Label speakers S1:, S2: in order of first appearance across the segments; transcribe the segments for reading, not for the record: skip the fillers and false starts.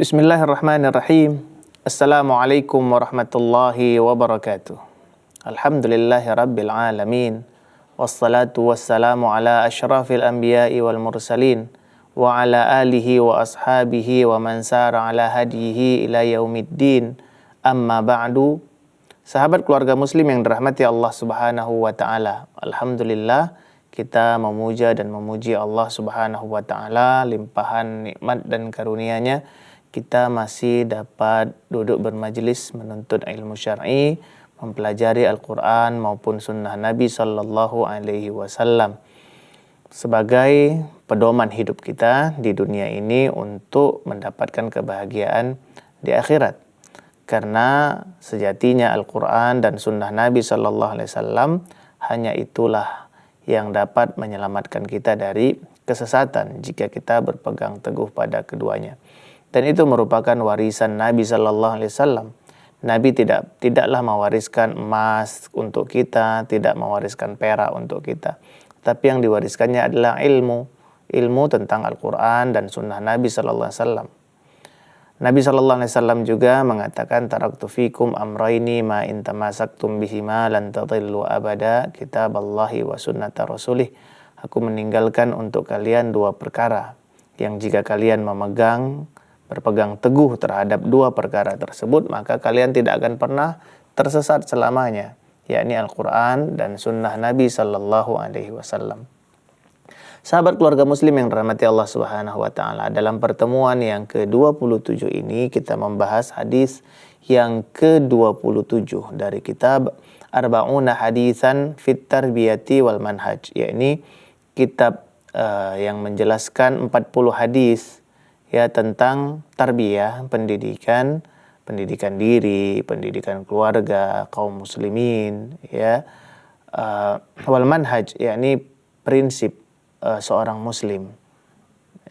S1: Bismillahirrahmanirrahim. Assalamualaikum warahmatullahi wabarakatuh. Alhamdulillahi rabbil alamin. Wassalatu wassalamu ala asyrafil anbiya'i wal mursalin wa ala alihi wa ashabihi wa man sara ala hadihi ila yaumiddin. Amma ba'du. Sahabat keluarga muslim yang dirahmati Allah Subhanahu wa taala. Alhamdulillah kita memuja dan memuji Allah Subhanahu wa taala, limpahan nikmat dan karunia-Nya kita masih dapat duduk bermajlis menuntut ilmu syar'i, mempelajari Al-Quran maupun sunnah Nabi Sallallahu Alaihi Wasallam sebagai pedoman hidup kita di dunia ini untuk mendapatkan kebahagiaan di akhirat. Karena sejatinya Al-Quran dan sunnah Nabi Sallallahu Alaihi Wasallam hanya itulah yang dapat menyelamatkan kita dari kesesatan jika kita berpegang teguh pada keduanya. Dan itu merupakan warisan Nabi Sallallahu Alaihi Wasallam. Nabi tidaklah mewariskan emas untuk kita, tidak mewariskan perak untuk kita. Tapi yang diwariskannya adalah ilmu tentang Al-Quran dan Sunnah Nabi Sallallahu Alaihi Wasallam. Nabi Sallallahu Alaihi Wasallam juga mengatakan, taraktu fikum amraini ma in tamasaktum bihima lan tadillu abada, kitaballahi wa sunnata rasulih. Aku meninggalkan untuk kalian dua perkara yang jika kalian berpegang teguh terhadap dua perkara tersebut, maka kalian tidak akan pernah tersesat selamanya, yakni Al-Quran dan Sunnah Nabi Sallallahu Alaihi Wasallam. Sahabat keluarga muslim yang dirahmati Allah Subhanahu wa taala, dalam pertemuan yang ke-27 ini kita membahas hadis yang ke-27 dari kitab Arba'una Hadisan fit Tarbiyati wal Manhaj, yakni kitab yang menjelaskan 40 hadis ya tentang tarbiyah, pendidikan diri, pendidikan keluarga, kaum muslimin, ya, wal manhaj, yakni prinsip seorang muslim,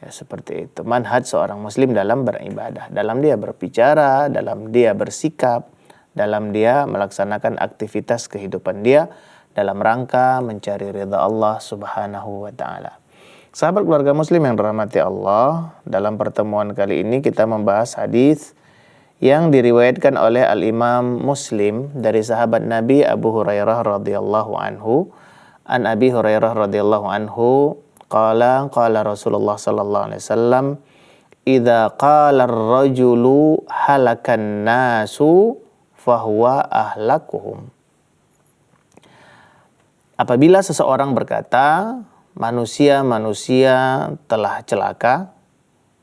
S1: ya, seperti itu. Manhaj seorang muslim dalam beribadah, dalam dia berbicara, dalam dia bersikap, dalam dia melaksanakan aktivitas kehidupan dia dalam rangka mencari ridha Allah Subhanahu wa taala. Sahabat keluarga muslim yang dirahmati Allah, dalam pertemuan kali ini kita membahas hadis yang diriwayatkan oleh Al-Imam Muslim dari sahabat Nabi Abu Hurairah radhiyallahu anhu. An Abi Hurairah radhiyallahu anhu qala Rasulullah sallallahu alaihi wasallam, idza qala ar-rajulu halakan nasu fahuwa ahlakuhum. Apabila seseorang berkata manusia telah celaka,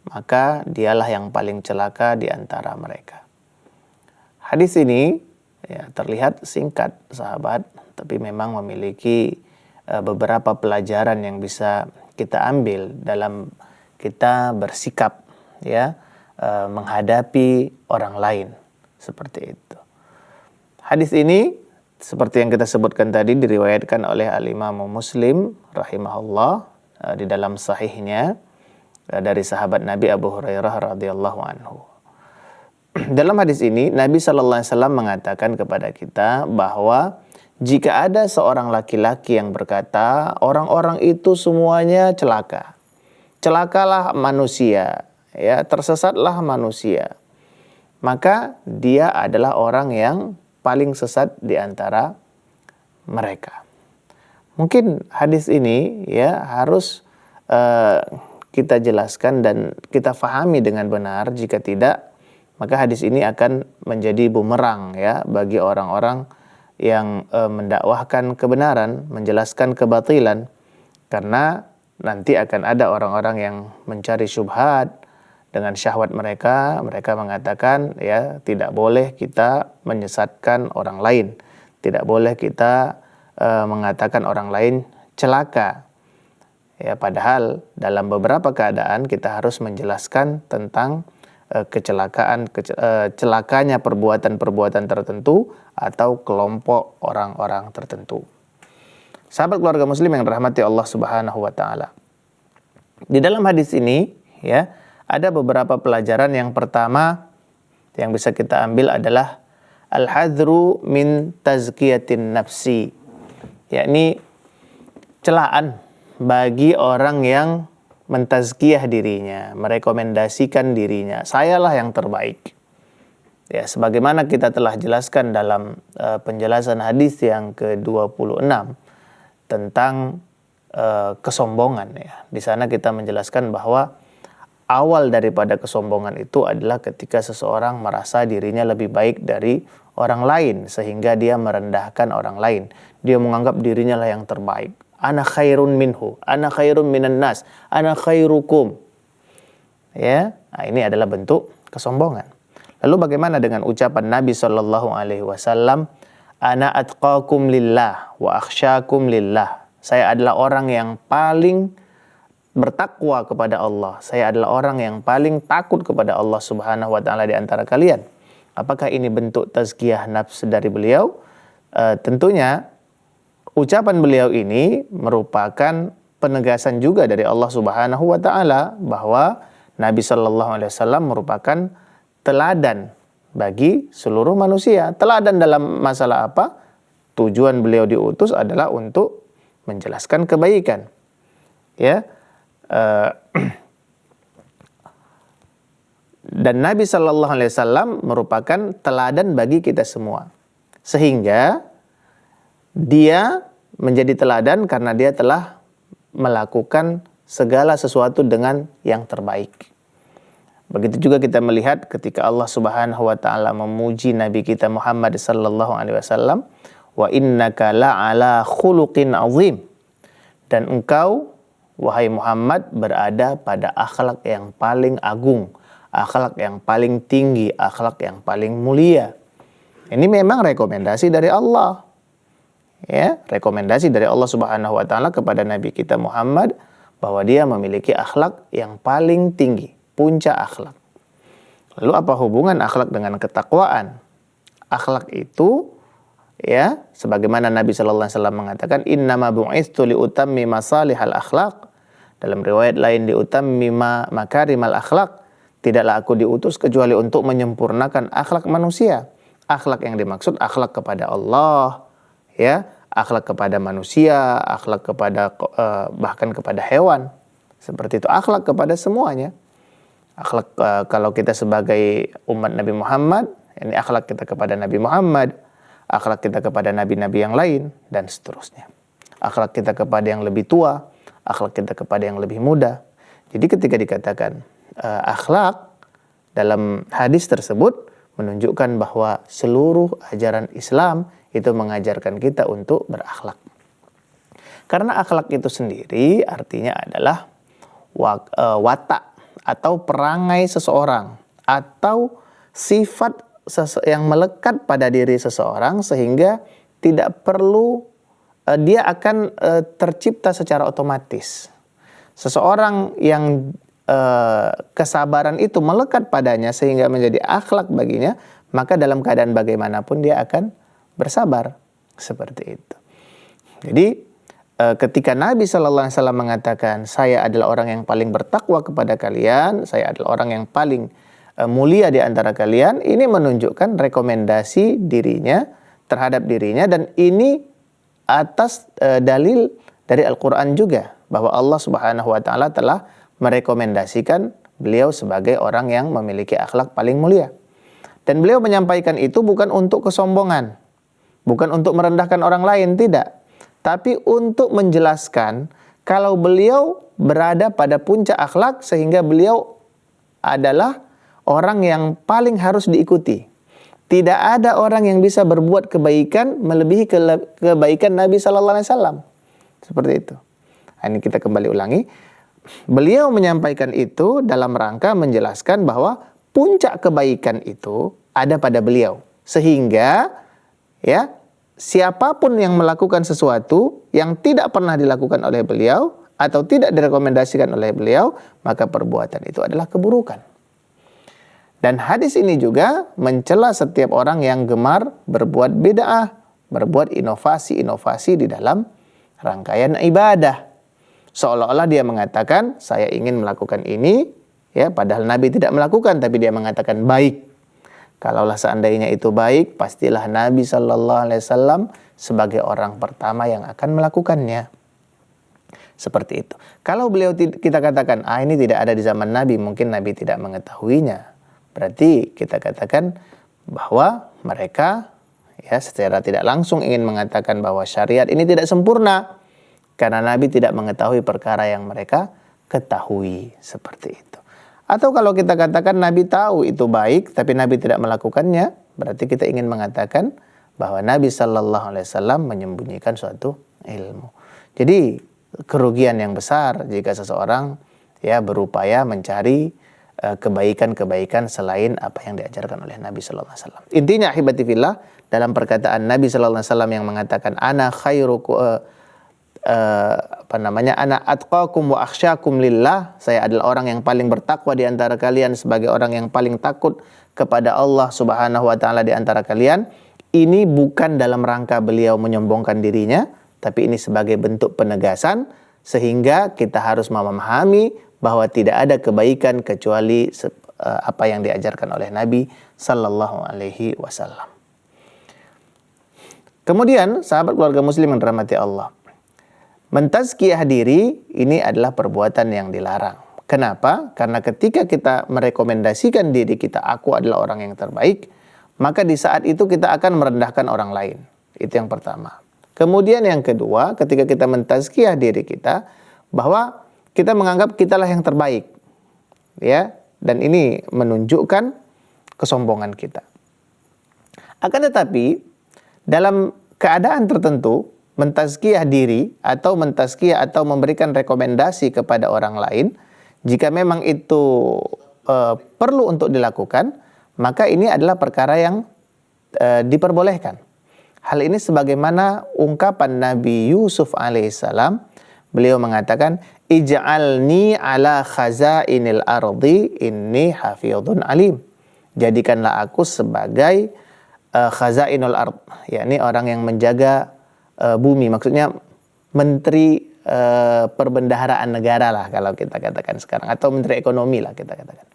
S1: maka dialah yang paling celaka di antara mereka. Hadis ini ya, terlihat singkat sahabat, tapi memang memiliki beberapa pelajaran yang bisa kita ambil dalam kita bersikap, ya, menghadapi orang lain, seperti itu. Hadis ini seperti yang kita sebutkan tadi diriwayatkan oleh Al-Imam Muslim rahimahullah di dalam sahihnya dari sahabat Nabi Abu Hurairah radhiyallahu anhu. Dalam hadis ini Nabi sallallahu alaihi wasallam mengatakan kepada kita bahwa jika ada seorang laki-laki yang berkata orang-orang itu semuanya celaka, celakalah manusia, ya, tersesatlah manusia, maka dia adalah orang yang paling sesat di antara mereka. Mungkin hadis ini ya harus kita jelaskan dan kita fahami dengan benar. Jika tidak, maka hadis ini akan menjadi bumerang ya bagi orang-orang yang mendakwahkan kebenaran, menjelaskan kebatilan, karena nanti akan ada orang-orang yang mencari syubhat. Dengan syahwat mereka mengatakan ya tidak boleh kita menyesatkan orang lain, tidak boleh kita mengatakan orang lain celaka. Ya, padahal dalam beberapa keadaan kita harus menjelaskan tentang celakanya perbuatan-perbuatan tertentu atau kelompok orang-orang tertentu. Sahabat keluarga muslim yang dirahmati Allah Subhanahu wa taala. Di dalam hadis ini ya ada beberapa pelajaran. Yang pertama yang bisa kita ambil adalah al-hadru min tazkiyatin nafsi, yakni celaan bagi orang yang mentazkiyah dirinya, merekomendasikan dirinya, sayalah yang terbaik. Ya, sebagaimana kita telah jelaskan dalam penjelasan hadis yang ke-26 tentang kesombongan ya. Di sana kita menjelaskan bahwa awal daripada kesombongan itu adalah ketika seseorang merasa dirinya lebih baik dari orang lain sehingga dia merendahkan orang lain. Dia menganggap dirinya lah yang terbaik. Ana khairun minhu, ana khairun minan nas, ana khairukum. Ya, nah, ini adalah bentuk kesombongan. Lalu bagaimana dengan ucapan Nabi Shallallahu Alaihi Wasallam, ana atqakum lillah wa akhsyakum lillah. Saya adalah orang yang paling bertakwa kepada Allah. Saya adalah orang yang paling takut kepada Allah Subhanahu Wa Taala di antara kalian. Apakah ini bentuk tazkiyah nafs dari beliau? Tentunya ucapan beliau ini merupakan penegasan juga dari Allah Subhanahu Wa Taala bahwa Nabi Shallallahu Alaihi Wasallam merupakan teladan bagi seluruh manusia. Teladan dalam masalah apa? Tujuan beliau diutus adalah untuk menjelaskan kebaikan. Ya, dan Nabi Shallallahu Alaihi Wasallam merupakan teladan bagi kita semua. Sehingga dia menjadi teladan karena dia telah melakukan segala sesuatu dengan yang terbaik. Begitu juga kita melihat ketika Allah Subhanahu wa taala memuji Nabi kita Muhammad sallallahu alaihi wasallam, wa innaka la'ala khuluqin azim. Dan engkau wahai Muhammad berada pada akhlak yang paling agung, akhlak yang paling tinggi, akhlak yang paling mulia. Ini memang rekomendasi dari Allah. Ya, rekomendasi dari Allah Subhanahu wa taala kepada Nabi kita Muhammad bahwa dia memiliki akhlak yang paling tinggi, puncak akhlak. Lalu apa hubungan akhlak dengan ketakwaan? Akhlak itu ya, sebagaimana Nabi sallallahu alaihi wasallam mengatakan innama bu'istu liutammima salihal akhlaq. Dalam riwayat lain liutammima makarimal akhlaq. Tidaklah aku diutus kecuali untuk menyempurnakan akhlak manusia. Akhlak yang dimaksud akhlak kepada Allah, ya, akhlak kepada manusia, akhlak kepada bahkan kepada hewan. Seperti itu, akhlak kepada semuanya. Akhlak kalau kita sebagai umat Nabi Muhammad, ini akhlak kita kepada Nabi Muhammad, akhlak kita kepada nabi-nabi yang lain, dan seterusnya. Akhlak kita kepada yang lebih tua, akhlak kita kepada yang lebih muda. Jadi ketika dikatakan akhlak dalam hadis tersebut menunjukkan bahwa seluruh ajaran Islam itu mengajarkan kita untuk berakhlak. Karena akhlak itu sendiri artinya adalah watak atau perangai seseorang atau sifat yang melekat pada diri seseorang sehingga tidak perlu dia akan tercipta secara otomatis. Seseorang yang kesabaran itu melekat padanya sehingga menjadi akhlak baginya, maka dalam keadaan bagaimanapun dia akan bersabar. Seperti itu. Jadi ketika Nabi Shallallahu Alaihi Wasallam mengatakan saya adalah orang yang paling bertakwa kepada kalian, saya adalah orang yang paling mulia di antara kalian, ini menunjukkan rekomendasi dirinya terhadap dirinya, dan ini atas dalil dari Al-Quran juga bahwa Allah Subhanahu Wa Taala telah merekomendasikan beliau sebagai orang yang memiliki akhlak paling mulia. Dan beliau menyampaikan itu bukan untuk kesombongan, bukan untuk merendahkan orang lain, tidak. Tapi untuk menjelaskan kalau beliau berada pada puncak akhlak sehingga beliau adalah orang yang paling harus diikuti. Tidak ada orang yang bisa berbuat kebaikan melebihi kebaikan Nabi Sallallahu Alaihi Wasallam. Seperti itu. Ini kita kembali ulangi. Beliau menyampaikan itu dalam rangka menjelaskan bahwa puncak kebaikan itu ada pada beliau. Sehingga ya, siapapun yang melakukan sesuatu yang tidak pernah dilakukan oleh beliau atau tidak direkomendasikan oleh beliau, maka perbuatan itu adalah keburukan. Dan hadis ini juga mencela setiap orang yang gemar berbuat bid'ah, berbuat inovasi-inovasi di dalam rangkaian ibadah. Seolah-olah dia mengatakan, saya ingin melakukan ini, ya, padahal Nabi tidak melakukan, tapi dia mengatakan baik. Kalaulah seandainya itu baik, pastilah Nabi Sallallahu Alaihi Wasallam sebagai orang pertama yang akan melakukannya. Seperti itu. Kalau beliau kita katakan, ini tidak ada di zaman Nabi, mungkin Nabi tidak mengetahuinya. Berarti kita katakan bahwa mereka ya secara tidak langsung ingin mengatakan bahwa syariat ini tidak sempurna karena Nabi tidak mengetahui perkara yang mereka ketahui, seperti itu. Atau kalau kita katakan Nabi tahu itu baik tapi Nabi tidak melakukannya, berarti kita ingin mengatakan bahwa Nabi Shallallahu Alaihi Wasallam menyembunyikan suatu ilmu. Jadi kerugian yang besar jika seseorang ya berupaya mencari kebaikan-kebaikan selain apa yang diajarkan oleh Nabi Sallallahu Alaihi Wasallam. Intinya ahibati fillah, dalam perkataan Nabi Sallallahu Alaihi Wasallam yang mengatakan ana khairukum ana atqakum wa akhsyakum lillah, saya adalah orang yang paling bertakwa di antara kalian sebagai orang yang paling takut kepada Allah Subhanahu wa taala di antara kalian. Ini bukan dalam rangka beliau menyombongkan dirinya, tapi ini sebagai bentuk penegasan sehingga kita harus memahami bahwa tidak ada kebaikan kecuali apa yang diajarkan oleh Nabi Sallallahu Alaihi Wasallam. Kemudian sahabat keluarga muslim yang dirahmati Allah, mentazkiyah diri ini adalah perbuatan yang dilarang. Kenapa? Karena ketika kita merekomendasikan diri kita, aku adalah orang yang terbaik, maka di saat itu kita akan merendahkan orang lain. Itu yang pertama. Kemudian yang kedua, ketika kita mentazkiyah diri kita, bahwa kita menganggap kitalah yang terbaik, ya, dan ini menunjukkan kesombongan kita. Akan tetapi dalam keadaan tertentu, mentazkiyah diri atau mentazkiyah atau memberikan rekomendasi kepada orang lain, jika memang itu perlu untuk dilakukan, maka ini adalah perkara yang diperbolehkan. Hal ini sebagaimana ungkapan Nabi Yusuf alaihissalam, beliau mengatakan, ij'alni ala khazainil ardi inni hafidhun alim. Jadikanlah aku sebagai khazainul ard, yakni orang yang menjaga bumi, maksudnya menteri perbendaharaan negara lah kalau kita katakan sekarang, atau menteri ekonomi lah kita katakan.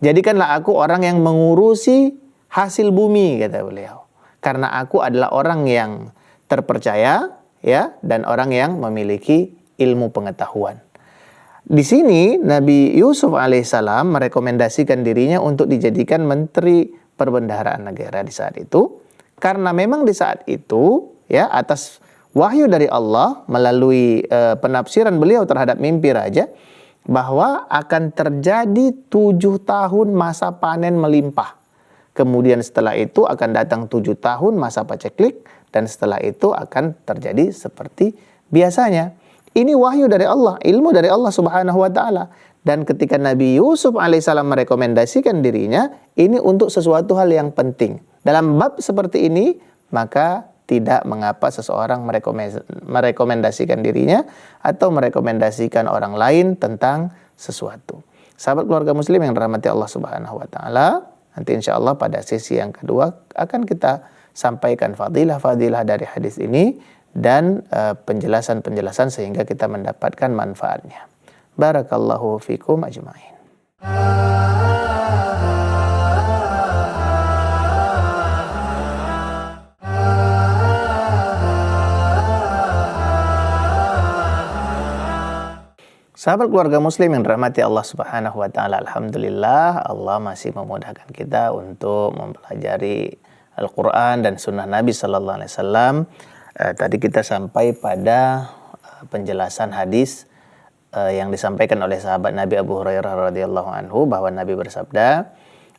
S1: Jadikanlah aku orang yang mengurusi hasil bumi, kata beliau. Karena aku adalah orang yang terpercaya, ya, dan orang yang memiliki ilmu pengetahuan. Di sini Nabi Yusuf alaihissalam merekomendasikan dirinya untuk dijadikan menteri perbendaharaan negara di saat itu, karena memang di saat itu, ya, atas wahyu dari Allah melalui penafsiran beliau terhadap mimpi raja, bahwa akan terjadi 7 tahun masa panen melimpah. Kemudian setelah itu akan datang 7 tahun masa paceklik, dan setelah itu akan terjadi seperti biasanya. Ini wahyu dari Allah, ilmu dari Allah Subhanahu wa taala. Dan ketika Nabi Yusuf alaihissalam merekomendasikan dirinya, ini untuk sesuatu hal yang penting. Dalam bab seperti ini, maka tidak mengapa seseorang merekomendasikan dirinya atau merekomendasikan orang lain tentang sesuatu. Sahabat keluarga muslim yang dirahmati Allah Subhanahu wa taala, nanti insyaallah pada sesi yang kedua akan kita sampaikan fadilah-fadilah dari hadis ini dan penjelasan-penjelasan sehingga kita mendapatkan manfaatnya. Barakallahu fikum ajmain. Sahabat keluarga muslim yang dirahmati Allah Subhanahu wa taala, alhamdulillah Allah masih memudahkan kita untuk mempelajari Al-Qur'an dan sunnah Nabi sallallahu alaihi wasallam. Tadi kita sampai pada penjelasan hadis yang disampaikan oleh sahabat Nabi Abu Hurairah radhiyallahu anhu, bahwa Nabi bersabda,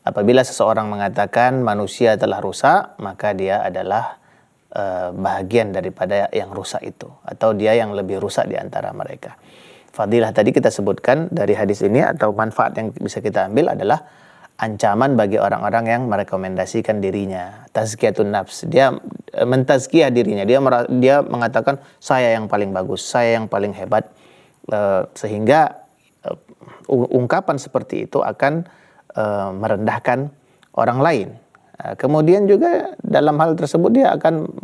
S1: apabila seseorang mengatakan manusia telah rusak, maka dia adalah bahagian daripada yang rusak itu, atau dia yang lebih rusak di antara mereka. Fadilah tadi kita sebutkan dari hadis ini atau manfaat yang bisa kita ambil adalah ancaman bagi orang-orang yang merekomendasikan dirinya. Tazkiyatun nafs, dia mentazkiyah dirinya, dia mengatakan saya yang paling bagus, saya yang paling hebat, sehingga ungkapan seperti itu akan merendahkan orang lain. Kemudian juga dalam hal tersebut dia akan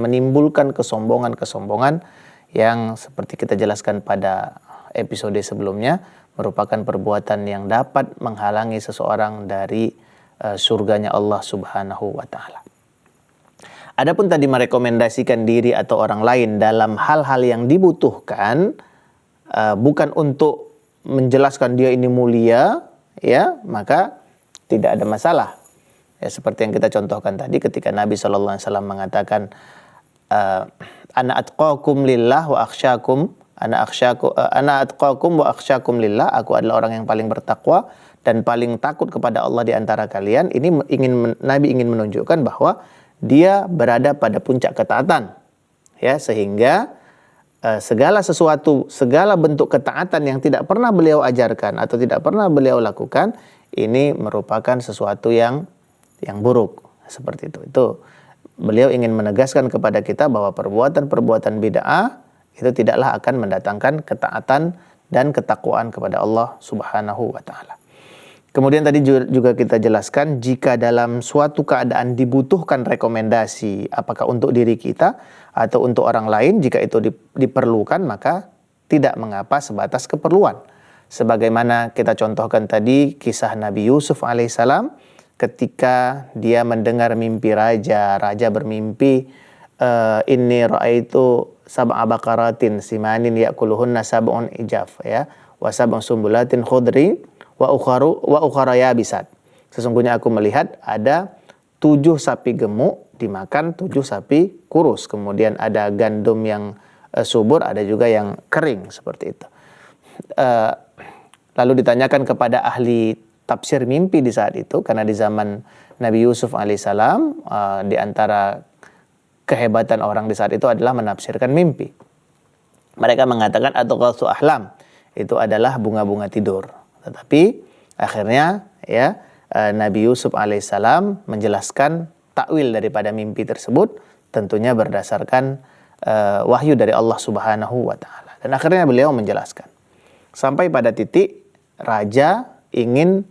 S1: menimbulkan kesombongan-kesombongan yang seperti kita jelaskan pada episode sebelumnya, merupakan perbuatan yang dapat menghalangi seseorang dari surganya Allah Subhanahu wa taala. Adapun tadi merekomendasikan diri atau orang lain dalam hal-hal yang dibutuhkan, bukan untuk menjelaskan dia ini mulia, ya, maka tidak ada masalah. Ya, seperti yang kita contohkan tadi ketika Nabi SAW mengatakan, ana atqakum lillah wa akhsyakum, ana atqakum wa akhsyakum lillah, aku adalah orang yang paling bertakwa dan paling takut kepada Allah di antara kalian. Ini Nabi ingin menunjukkan bahwa dia berada pada puncak ketaatan, ya, sehingga segala sesuatu, segala bentuk ketaatan yang tidak pernah beliau ajarkan atau tidak pernah beliau lakukan, ini merupakan sesuatu yang buruk. Seperti itu. Itu beliau ingin menegaskan kepada kita bahwa perbuatan-perbuatan bid'ah itu tidaklah akan mendatangkan ketaatan dan ketakwaan kepada Allah Subhanahu wa taala. Kemudian tadi juga kita jelaskan, jika dalam suatu keadaan dibutuhkan rekomendasi, apakah untuk diri kita atau untuk orang lain, jika itu diperlukan, maka tidak mengapa sebatas keperluan. Sebagaimana kita contohkan tadi kisah Nabi Yusuf alaihissalam ketika dia mendengar mimpi raja bermimpi, inni ra'aitu sab'a baqaratin simanin ya'kuluhunna sab'un ijaf, ya, wa sab'un sumbulatin khudri wa ukhara yabisat. Sesungguhnya aku melihat ada 7 sapi gemuk dimakan 7 sapi kurus. Kemudian ada gandum yang subur, ada juga yang kering, seperti itu. Lalu ditanyakan kepada ahli tafsir mimpi di saat itu, karena di zaman Nabi Yusuf alaihissalam di antara kehebatan orang di saat itu adalah menafsirkan mimpi. Mereka mengatakan adghatsu ahlam, itu adalah bunga-bunga tidur. Tetapi akhirnya, ya, Nabi Yusuf alaihissalam menjelaskan takwil daripada mimpi tersebut, tentunya berdasarkan wahyu dari Allah Subhanahu wa taala. Dan akhirnya beliau menjelaskan sampai pada titik raja ingin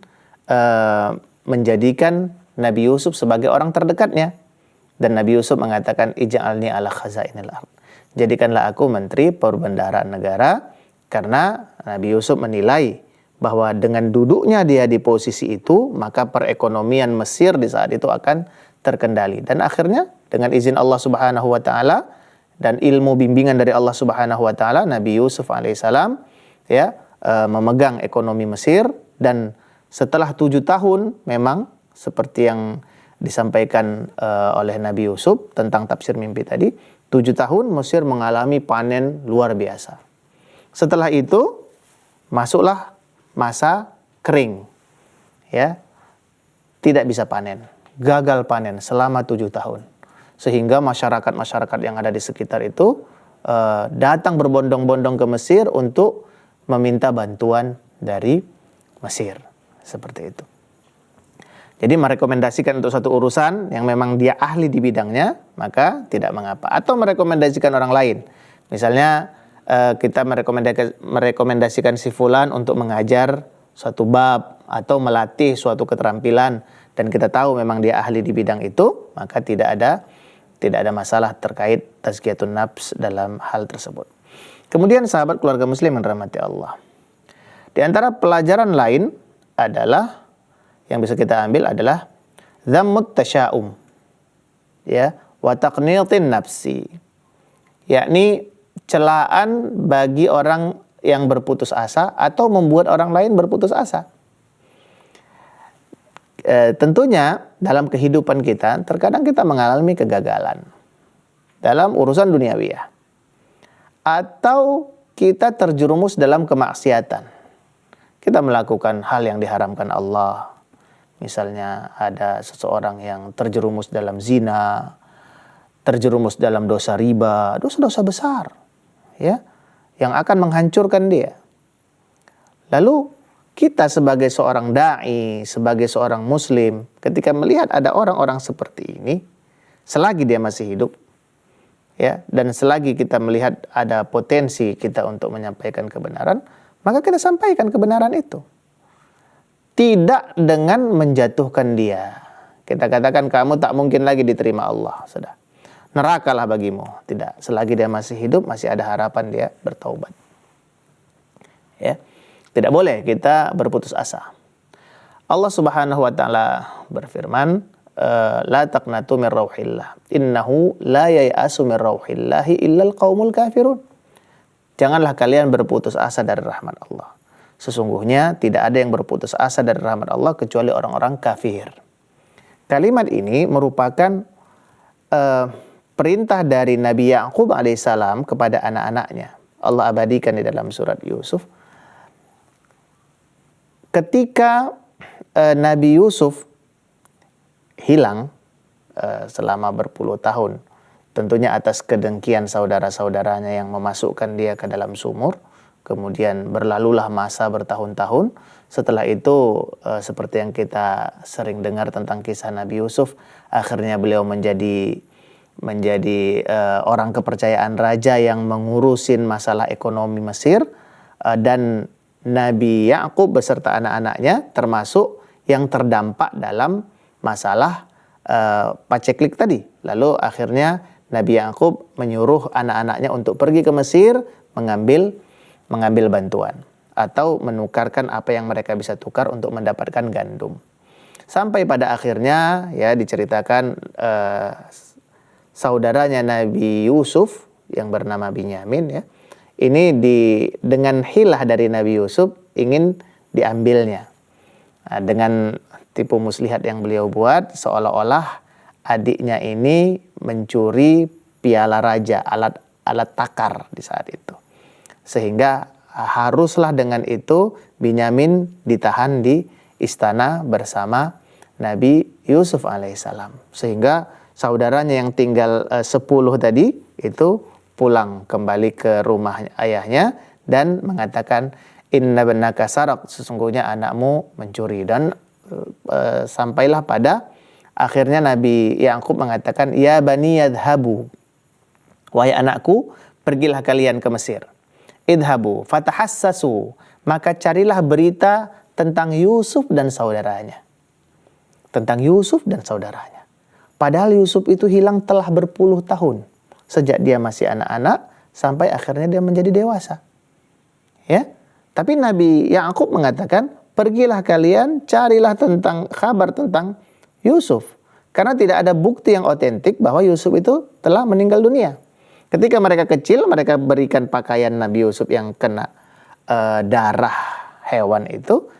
S1: menjadikan Nabi Yusuf sebagai orang terdekatnya, dan Nabi Yusuf mengatakan ij'alni ala khazainil ard, jadikanlah aku menteri perbendaharaan negara, karena Nabi Yusuf menilai bahwa dengan duduknya dia di posisi itu, maka perekonomian Mesir di saat itu akan terkendali. Dan akhirnya dengan izin Allah Subhanahu wa taala dan ilmu bimbingan dari Allah Subhanahu wa taala, Nabi Yusuf alaihissalam, ya, memegang ekonomi Mesir. Dan setelah 7 tahun, memang seperti yang disampaikan oleh Nabi Yusuf tentang tafsir mimpi tadi, 7 tahun Mesir mengalami panen luar biasa. Setelah itu masuklah masa kering, ya, tidak bisa panen, gagal panen selama 7 tahun, sehingga masyarakat yang ada di sekitar itu datang berbondong-bondong ke Mesir untuk meminta bantuan dari Mesir, seperti itu. Jadi merekomendasikan untuk satu urusan yang memang dia ahli di bidangnya, maka tidak mengapa. Atau merekomendasikan orang lain, misalnya kita merekomendasikan si fulan untuk mengajar suatu bab atau melatih suatu keterampilan, dan kita tahu memang dia ahli di bidang itu, maka tidak ada masalah terkait tazkiyatun nafs dalam hal tersebut. Kemudian sahabat keluarga muslim yang dirahmati Allah, di antara pelajaran lain adalah yang bisa kita ambil adalah dhammut tasya'um, ya, wa taqnitin nafsi, yakni celaan bagi orang yang berputus asa atau membuat orang lain berputus asa. Tentunya dalam kehidupan kita terkadang kita mengalami kegagalan dalam urusan duniawiyah, atau kita terjerumus dalam kemaksiatan. Kita melakukan hal yang diharamkan Allah. Misalnya ada seseorang yang terjerumus dalam zina, terjerumus dalam dosa riba, dosa-dosa besar, ya, yang akan menghancurkan dia. Lalu kita sebagai seorang da'i, sebagai seorang muslim, ketika melihat ada orang-orang seperti ini, selagi dia masih hidup, ya, dan selagi kita melihat ada potensi kita untuk menyampaikan kebenaran, maka kita sampaikan kebenaran itu. Tidak dengan menjatuhkan dia. Kita katakan kamu tak mungkin lagi diterima Allah, sudah. Nerakalah bagimu. Tidak, selagi dia masih hidup, masih ada harapan dia bertaubat. Ya. Tidak boleh kita berputus asa. Allah Subhanahu wa taala berfirman, la taqnatu min rauhillah, innahu la yai'asu min rauhillahi illal qaumul kafirun. Janganlah kalian berputus asa dari rahmat Allah. Sesungguhnya tidak ada yang berputus asa dari rahmat Allah kecuali orang-orang kafir. Kalimat ini merupakan perintah dari Nabi Ya'qub alaihissalam kepada anak-anaknya. Allah abadikan di dalam surat Yusuf. Ketika Nabi Yusuf hilang selama berpuluh tahun, tentunya atas kedengkian saudara-saudaranya yang memasukkan dia ke dalam sumur, kemudian berlalulah masa bertahun-tahun. Setelah itu seperti yang kita sering dengar tentang kisah Nabi Yusuf, akhirnya beliau menjadi orang kepercayaan raja yang mengurusin masalah ekonomi Mesir, dan Nabi Ya'qub beserta anak-anaknya termasuk yang terdampak dalam masalah paceklik tadi. Lalu akhirnya Nabi Ya'qub menyuruh anak-anaknya untuk pergi ke Mesir mengambil bantuan atau menukarkan apa yang mereka bisa tukar untuk mendapatkan gandum. Sampai pada akhirnya ya diceritakan saudaranya Nabi Yusuf yang bernama Binyamin ya, ini dengan hilah dari Nabi Yusuf ingin diambilnya. Nah, dengan tipu muslihat yang beliau buat, seolah-olah adiknya ini mencuri piala raja, alat takar di saat itu. Sehingga haruslah dengan itu Binyamin ditahan di istana bersama Nabi Yusuf alaihissalam. Sehingga saudaranya yang tinggal 10 tadi itu pulang kembali ke rumah ayahnya dan mengatakan, inna bannaka sarak, sesungguhnya anakmu mencuri. Dan sampailah pada akhirnya Nabi Ya'qub mengatakan, ya bani yadhabu, wahai anakku, pergilah kalian ke Mesir. Idhabu fatahassasu, maka carilah berita tentang Yusuf dan saudaranya. Tentang Yusuf dan saudaranya. Padahal Yusuf itu hilang telah berpuluh tahun. Sejak dia masih anak-anak sampai akhirnya dia menjadi dewasa. Ya. Tapi Nabi Ya'qub mengatakan, pergilah kalian carilah kabar tentang Yusuf. Karena tidak ada bukti yang otentik bahwa Yusuf itu telah meninggal dunia. Ketika mereka kecil, mereka berikan pakaian Nabi Yusuf yang kena darah hewan itu,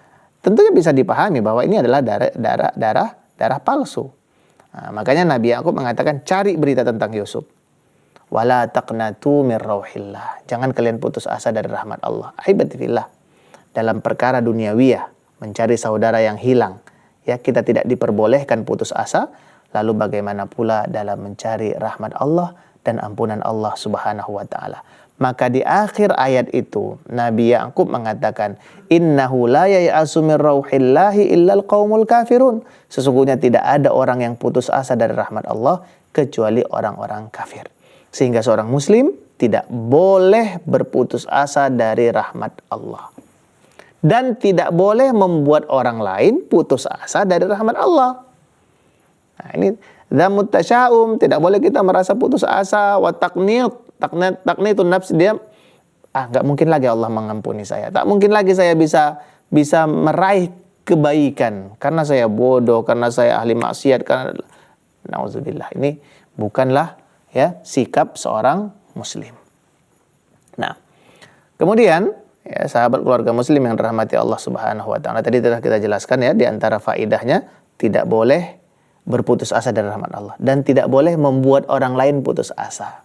S1: tentunya bisa dipahami bahwa ini adalah darah palsu. Nah, makanya Nabi Ya'qub mengatakan, cari berita tentang Yusuf. Wala taqnatu min rauhillah. Jangan kalian putus asa dari rahmat Allah. Aibatillah. Dalam perkara duniawiyah, mencari saudara yang hilang, ya, kita tidak diperbolehkan putus asa. Lalu bagaimana pula dalam mencari rahmat Allah dan ampunan Allah Subhanahu wa taala. Maka di akhir ayat itu Nabi Ya'qub mengatakan, innahu la ya'asu min rauhillahi illal qaumul kafirun. Sesungguhnya tidak ada orang yang putus asa dari rahmat Allah kecuali orang-orang kafir. Sehingga seorang muslim tidak boleh berputus asa dari rahmat Allah. Dan tidak boleh membuat orang lain putus asa dari rahmat Allah. Nah, ini dzamut tasya'um, tidak boleh kita merasa putus asa, wa taqnitun nafs, dia enggak mungkin lagi Allah mengampuni saya. Tak mungkin lagi saya bisa meraih kebaikan karena saya bodoh, karena saya ahli maksiat, karena nauzubillah. Ini bukanlah ya sikap seorang muslim. Nah, kemudian ya, sahabat keluarga muslim yang dirahmati Allah Subhanahu wa taala, tadi telah kita jelaskan ya, di antara faedahnya tidak boleh berputus asa dari rahmat Allah dan tidak boleh membuat orang lain putus asa.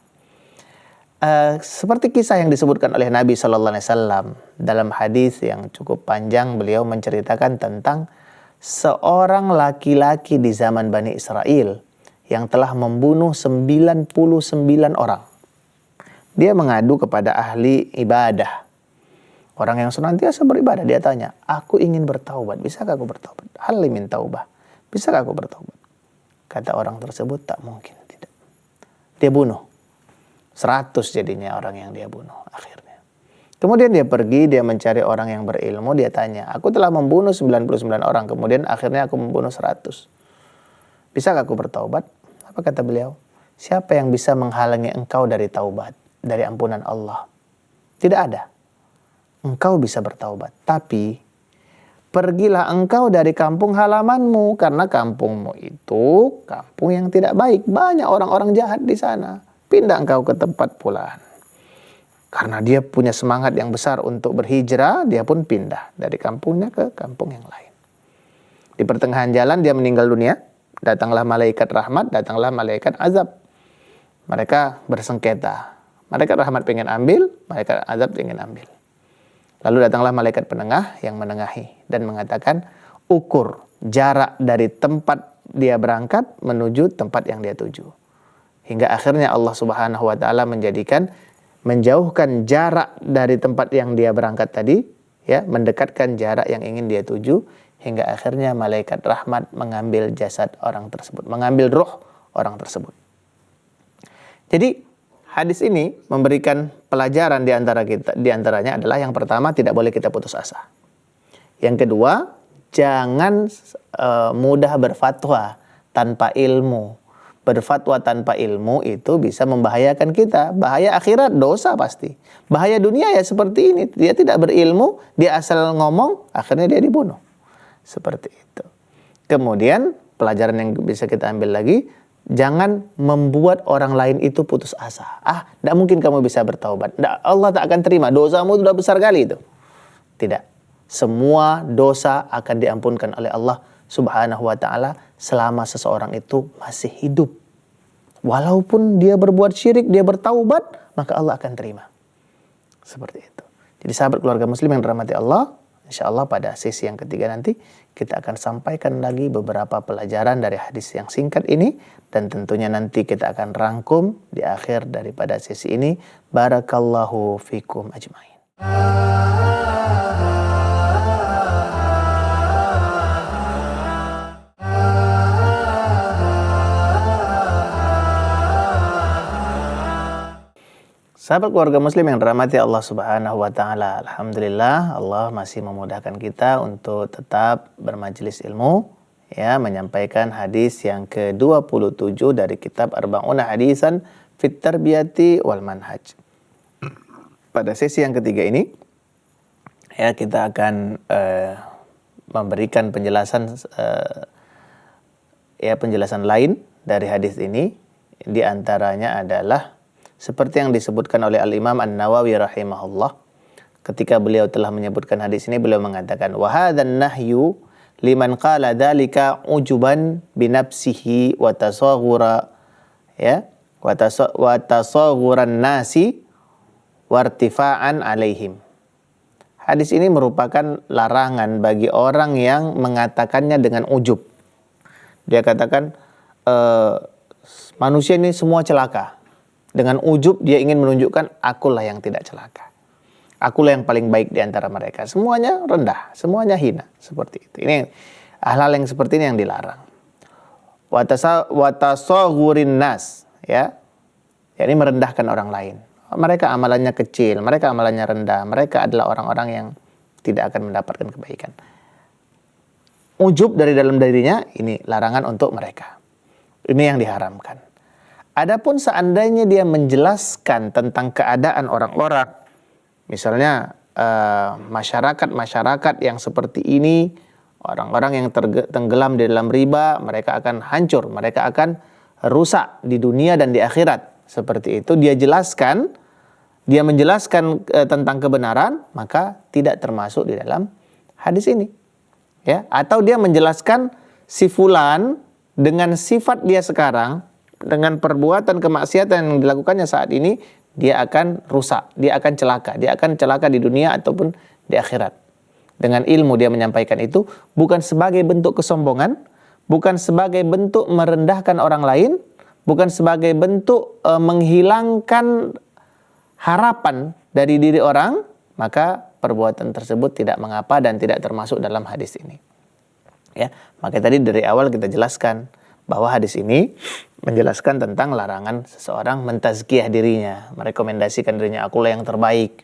S1: Seperti kisah yang disebutkan oleh Nabi sallallahu alaihi wasallam dalam hadis yang cukup panjang, beliau menceritakan tentang seorang laki-laki di zaman Bani Israel yang telah membunuh 99 orang. Dia mengadu kepada ahli ibadah. Orang yang senantiasa beribadah, dia tanya, aku ingin bertaubat, bisakah aku bertaubat? Hal min taubah, bisakah aku bertaubat? Kata orang tersebut, tak mungkin, tidak. Dia bunuh. 100 jadinya orang yang dia bunuh akhirnya. Kemudian dia pergi, dia mencari orang yang berilmu, dia tanya, aku telah membunuh 99 orang, kemudian akhirnya aku membunuh 100. Bisakah aku bertaubat? Apa kata beliau? Siapa yang bisa menghalangi engkau dari taubat, dari ampunan Allah? Tidak ada. Engkau bisa bertaubat, tapi pergilah engkau dari kampung halamanmu, karena kampungmu itu kampung yang tidak baik, banyak orang-orang jahat di sana. Pindah engkau ke tempat pulaan. Karena dia punya semangat yang besar untuk berhijrah, dia pun pindah dari kampungnya ke kampung yang lain. Di pertengahan jalan dia meninggal dunia, datanglah malaikat rahmat, datanglah malaikat azab. Mereka bersengketa. Malaikat rahmat pengen ambil, malaikat azab pengen ambil. Lalu datanglah malaikat penengah yang menengahi dan mengatakan, ukur jarak dari tempat dia berangkat menuju tempat yang dia tuju. Hingga akhirnya Allah Subhanahu wa taala menjauhkan jarak dari tempat yang dia berangkat tadi, ya, mendekatkan jarak yang ingin dia tuju, hingga akhirnya malaikat rahmat mengambil jasad orang tersebut, mengambil roh orang tersebut. Jadi hadis ini memberikan pelajaran di antaranya adalah yang pertama, tidak boleh kita putus asa. Yang kedua, jangan mudah berfatwa tanpa ilmu. Berfatwa tanpa ilmu itu bisa membahayakan kita. Bahaya akhirat, dosa pasti. Bahaya dunia ya seperti ini. Dia tidak berilmu, dia asal ngomong, akhirnya dia dibunuh. Seperti itu. Kemudian pelajaran yang bisa kita ambil lagi, jangan membuat orang lain itu putus asa. Tidak mungkin kamu bisa bertaubat. Allah tak akan terima. Dosamu sudah besar kali itu. Tidak. Semua dosa akan diampunkan oleh Allah Subhanahu wa ta'ala selama seseorang itu masih hidup. Walaupun dia berbuat syirik, dia bertaubat, maka Allah akan terima. Seperti itu. Jadi sahabat keluarga muslim yang dirahmati Allah, insya Allah pada sesi yang ketiga nanti kita akan sampaikan lagi beberapa pelajaran dari hadis yang singkat ini, dan tentunya nanti kita akan rangkum di akhir daripada sesi ini. Barakallahu fikum ajmain. Sahabat keluarga muslim yang dirahmati Allah Subhanahu wa taala, alhamdulillah Allah masih memudahkan kita untuk tetap bermajelis ilmu, ya, menyampaikan hadis yang ke-27 dari kitab Arba'una Hadisan Fit Tarbiyati wal Manhaj. Pada sesi yang ketiga ini, ya, kita akan memberikan penjelasan penjelasan lain dari hadis ini. Di antaranya adalah seperti yang disebutkan oleh Al-Imam An-Nawawi rahimahullah. Ketika beliau telah menyebutkan hadis ini, beliau mengatakan, wa hadzan nahyu liman qala dzalika ujuban binafsihi wa tasaghura, ya, wa tasaghuran nasi wa irtifa'an alaihim. Hadis ini merupakan larangan bagi orang yang mengatakannya dengan ujub. Dia katakan manusia ini semua celaka. Dengan ujub dia ingin menunjukkan, akulah yang tidak celaka. Akulah yang paling baik di antara mereka. Semuanya rendah, semuanya hina. Seperti itu. Ini hal-hal yang seperti ini yang dilarang. Watasaghurin nas, ya. Ini merendahkan orang lain. Mereka amalannya kecil, mereka amalannya rendah. Mereka adalah orang-orang yang tidak akan mendapatkan kebaikan. Ujub dari dalam dirinya, ini larangan untuk mereka. Ini yang diharamkan. Adapun seandainya dia menjelaskan tentang keadaan orang-orang, misalnya masyarakat yang seperti ini, orang-orang yang tenggelam di dalam riba, mereka akan hancur, mereka akan rusak di dunia dan di akhirat. Seperti itu dia jelaskan, dia menjelaskan tentang kebenaran, maka tidak termasuk di dalam hadis ini. Ya, atau dia menjelaskan si fulan dengan sifat dia sekarang, dengan perbuatan kemaksiatan yang dilakukannya saat ini, dia akan rusak, dia akan celaka di dunia ataupun di akhirat. Dengan ilmu dia menyampaikan itu, bukan sebagai bentuk kesombongan, bukan sebagai bentuk merendahkan orang lain, bukan sebagai bentuk menghilangkan harapan dari diri orang, maka perbuatan tersebut tidak mengapa dan tidak termasuk dalam hadis ini. Ya, maka tadi dari awal kita jelaskan bahwa hadis ini menjelaskan tentang larangan seseorang mentazkiyah dirinya, merekomendasikan dirinya, akulah yang terbaik.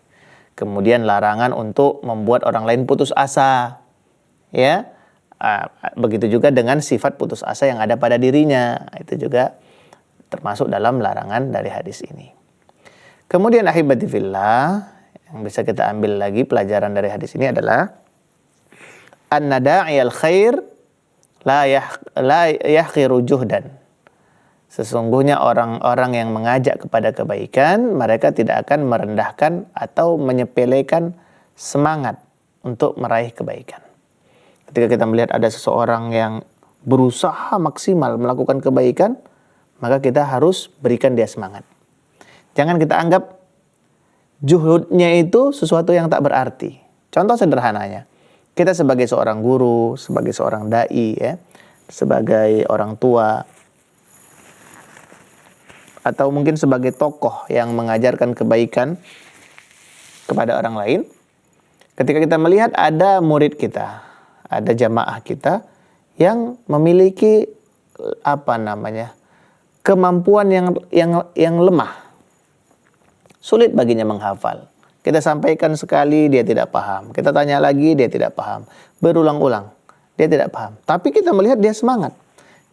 S1: Kemudian larangan untuk membuat orang lain putus asa, ya. Begitu juga dengan sifat putus asa yang ada pada dirinya, itu juga termasuk dalam larangan dari hadis ini. Kemudian ahibati fillah, yang bisa kita ambil lagi pelajaran dari hadis ini adalah an-nada'iyal khair la yahqiru juhdan. Sesungguhnya orang-orang yang mengajak kepada kebaikan, mereka tidak akan merendahkan atau menyepelekan semangat untuk meraih kebaikan. Ketika kita melihat ada seseorang yang berusaha maksimal melakukan kebaikan, maka kita harus berikan dia semangat. Jangan kita anggap juhudnya itu sesuatu yang tak berarti. Contoh sederhananya, kita sebagai seorang guru, sebagai seorang dai, ya, sebagai orang tua, atau mungkin sebagai tokoh yang mengajarkan kebaikan kepada orang lain, ketika kita melihat ada murid kita, ada jamaah kita yang memiliki kemampuan yang lemah, sulit baginya menghafal. Kita sampaikan sekali, dia tidak paham. Kita tanya lagi, dia tidak paham. Berulang-ulang, dia tidak paham. Tapi kita melihat dia semangat.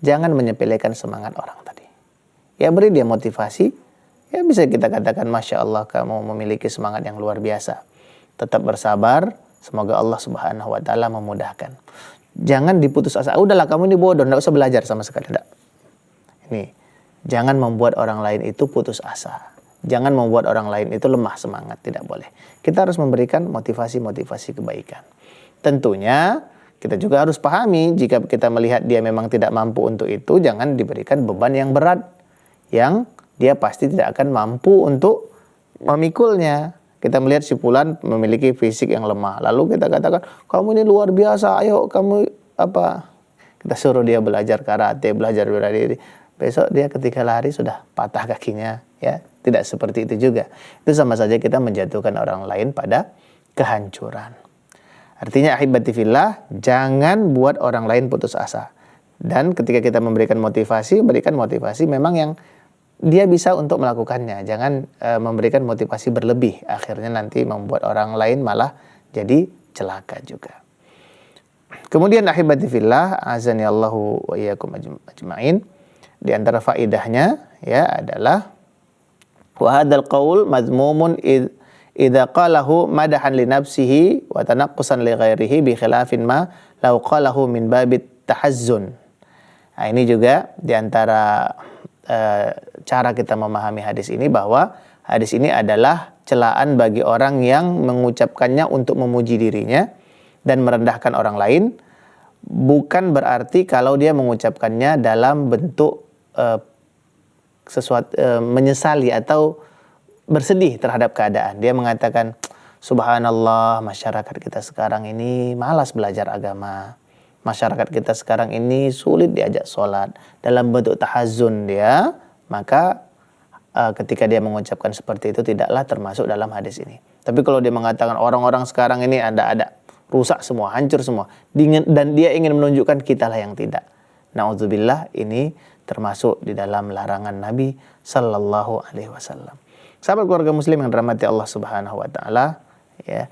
S1: Jangan menyepelekan semangat orang tadi. Ya, beri dia motivasi. Ya, bisa kita katakan, Masya Allah, kamu memiliki semangat yang luar biasa. Tetap bersabar. Semoga Allah Subhanahu wa Ta'ala memudahkan. Jangan diputus asa. Udahlah, kamu ini bodoh, tidak usah belajar sama sekali. Tidak. Ini, jangan membuat orang lain itu putus asa. Jangan membuat orang lain itu lemah semangat. Tidak boleh. Kita harus memberikan motivasi-motivasi kebaikan. Tentunya kita juga harus pahami, jika kita melihat dia memang tidak mampu untuk itu, jangan diberikan beban yang berat, yang dia pasti tidak akan mampu untuk memikulnya. Kita melihat si fulan memiliki fisik yang lemah, lalu kita katakan, kamu ini luar biasa, ayo kamu kita suruh dia belajar karate, belajar bela diri. Besok dia ketika lari sudah patah kakinya, ya. Tidak seperti itu juga. Itu sama saja kita menjatuhkan orang lain pada kehancuran. Artinya ahibati fillah, jangan buat orang lain putus asa. Dan ketika kita memberikan motivasi, berikan motivasi memang yang dia bisa untuk melakukannya. Jangan memberikan motivasi berlebih. Akhirnya nanti membuat orang lain malah jadi celaka juga. Kemudian ahibati fillah, azani Allahu wa iyyakum ajma'in. Di antara faidahnya ya adalah wa hadzal qaul madmumun idza qalahu madahan li nafsihi wa tanaqqusan li ghairihi bi khilafin ma law qalahu min babit tahazzun. Nah, ini juga di antara cara kita memahami hadis ini, bahwa hadis ini adalah celaan bagi orang yang mengucapkannya untuk memuji dirinya dan merendahkan orang lain, bukan berarti kalau dia mengucapkannya dalam bentuk menyesali atau bersedih terhadap keadaan. Dia mengatakan, subhanallah, masyarakat kita sekarang ini malas belajar agama. Masyarakat kita sekarang ini sulit diajak sholat. Dalam bentuk tahazun dia, maka ketika dia mengucapkan seperti itu tidaklah termasuk dalam hadis ini. Tapi kalau dia mengatakan orang-orang sekarang ini ada rusak semua, hancur semua, dan dia ingin menunjukkan kitalah yang tidak. Na'udzubillah, ini termasuk di dalam larangan Nabi Sallallahu Alaihi Wasallam. Sahabat keluarga muslim yang dirahmati Allah Subhanahu Wa Taala, ya,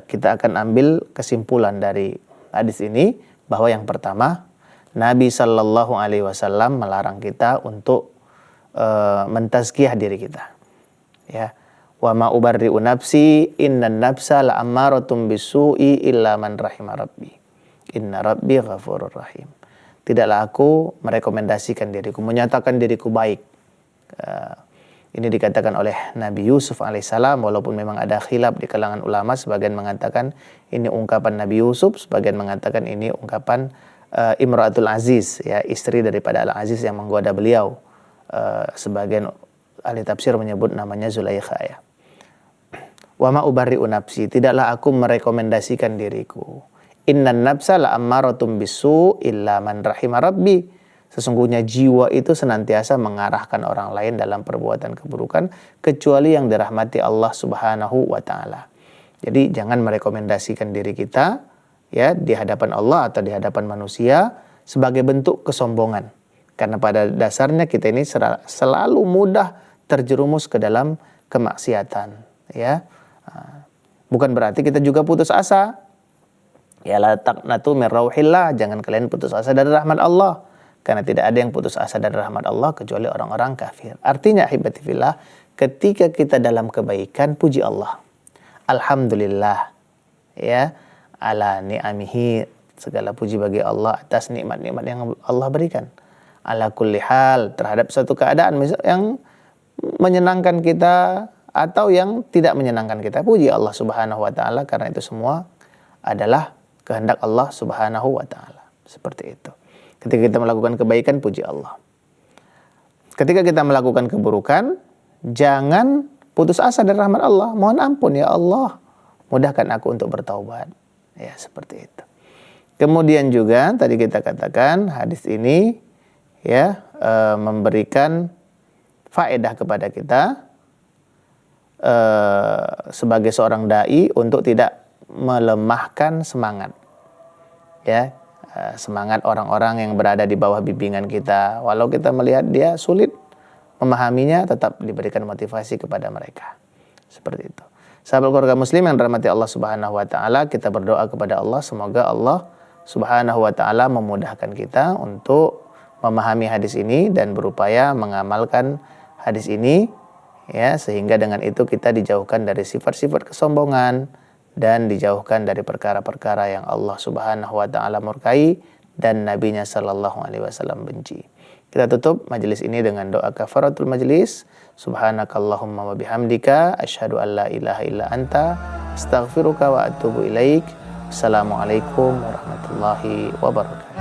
S1: kita akan ambil kesimpulan dari hadis ini bahwa yang pertama, Nabi Sallallahu Alaihi Wasallam melarang kita untuk mentazkiyah diri kita. Ya, wa ma ubarri'u nafsi innan nafsa la'ammaratun bisu'i illa man rahima rabbi. Inna rabbi ghafurur rahim. Tidaklah aku merekomendasikan diriku, menyatakan diriku baik. Ini dikatakan oleh Nabi Yusuf alaihissalam, walaupun memang ada khilaf di kalangan ulama. Sebagian mengatakan ini ungkapan Nabi Yusuf, sebagian mengatakan ini ungkapan Imra'atul Aziz, ya, istri daripada Al-Aziz yang menggoda beliau. Sebagian ahli tafsir menyebut namanya Zulaikha, ya. Wa ma ubarri'u nafsi, tidaklah aku merekomendasikan diriku. Innan nafsa la'ammaratun bisu illa man rahima rabbi. Sesungguhnya jiwa itu senantiasa mengarahkan orang lain dalam perbuatan keburukan, kecuali yang dirahmati Allah Subhanahu wa Ta'ala. Jadi jangan merekomendasikan diri kita, ya, di hadapan Allah atau di hadapan manusia sebagai bentuk kesombongan. Karena pada dasarnya kita ini selalu mudah terjerumus ke dalam kemaksiatan, ya. Bukan berarti kita juga putus asa. Ya, la taqnatu min rauhillah, jangan kalian putus asa dari rahmat Allah. Karena tidak ada yang putus asa dari rahmat Allah kecuali orang-orang kafir. Artinya ahibati fillah, ketika kita dalam kebaikan, puji Allah. Alhamdulillah, ya, ala ni'amihi, segala puji bagi Allah atas nikmat-nikmat yang Allah berikan. ala kulli hal, terhadap suatu keadaan yang menyenangkan kita atau yang tidak menyenangkan kita. Puji Allah Subhanahu wa taala, karena itu semua adalah kehendak Allah Subhanahu wa taala. Seperti itu. Ketika kita melakukan kebaikan, puji Allah. Ketika kita melakukan keburukan, jangan putus asa dari rahmat Allah. Mohon ampun ya Allah, mudahkan aku untuk bertaubat. Ya, seperti itu. Kemudian juga tadi kita katakan hadis ini ya memberikan faedah kepada kita sebagai seorang dai untuk tidak melemahkan semangat. Ya, semangat orang-orang yang berada di bawah bimbingan kita. Walau kita melihat dia sulit memahaminya, tetap diberikan motivasi kepada mereka. Seperti itu. Sahabat keluarga muslim yang dirahmati Allah Subhanahu wa taala, kita berdoa kepada Allah semoga Allah Subhanahu wa taala memudahkan kita untuk memahami hadis ini dan berupaya mengamalkan hadis ini, ya, sehingga dengan itu kita dijauhkan dari sifat-sifat kesombongan dan dijauhkan dari perkara-perkara yang Allah Subhanahu wa taala murkai dan nabinya sallallahu alaihi wasallam benci. Kita tutup majelis ini dengan doa kafaratul majelis. Subhanakallahumma wa bihamdika asyhadu an la ilaha illa anta astaghfiruka wa atubu ilaik. Assalamualaikum warahmatullahi wabarakatuh.